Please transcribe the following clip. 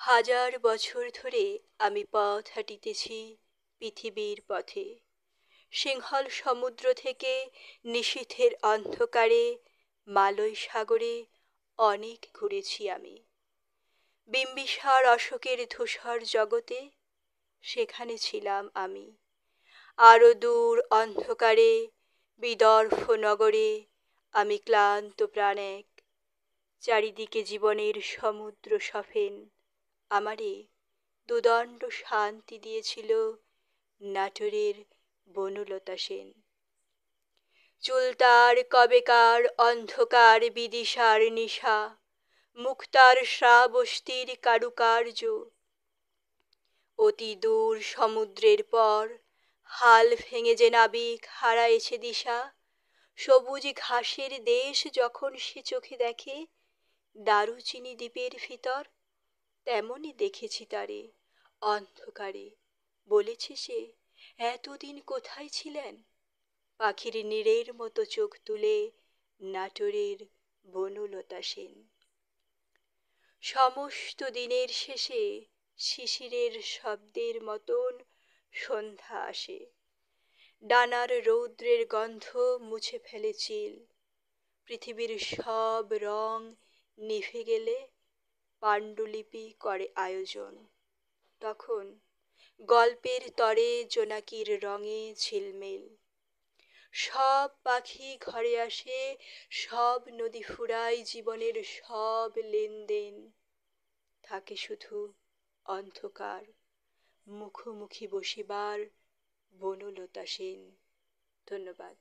হাজার বছর ধরে আমি পথ হাঁটিতেছি পৃথিবীর পথে। সিংহল সমুদ্র থেকে নিশীথের অন্ধকারে মালয় সাগরে অনেক ঘুরেছি আমি। বিম্বিসার অশোকের ধূসর জগতে সেখানে ছিলাম আমি। আরো দূর অন্ধকারে বিদর্ভ নগরে আমি ক্লান্ত প্রাণ এক। চারিদিকে জীবনের সমুদ্র সফেন আমারে দুদণ্ড শান্তি দিয়েছিল নাটোরের বনলতা সেন। চুল তার কবেকার অন্ধকার বিদিশার নিশা, মুক্তার শ্রাবস্তির কারুকার্য। অতি দূর সমুদ্রের পর হাল ভেঙে যে নাবিক হারায়েছে দিশা, সবুজ ঘাসের দেশ যখন সে চোখে দেখে দারুচিনি দ্বীপের ভিতর, তেমনি দেখেছি তারে অন্ধকারে। বলেছে সে, এতদিন কোথায় ছিলেন? পাখির নীড়ের মতো চোখ তুলে নাটোরের বনলতা সেন। সমস্ত দিনের শেষে শিশিরের শব্দের মতন সন্ধ্যা আসে। ডানার রৌদ্রের গন্ধ মুছে ফেলে চিল। পৃথিবীর সব রং নিভে গেলে পাণ্ডুলিপি করে আয়োজন। তখন গল্পের তরে জোনাকির রঙে ঝিলমিল। সব পাখি ঘরে আসে, সব নদী ফুরায় জীবনের সব লেনদেন। থাকে শুধু অন্ধকার, মুখোমুখি বসিবার বনলতা সেন। ধন্যবাদ।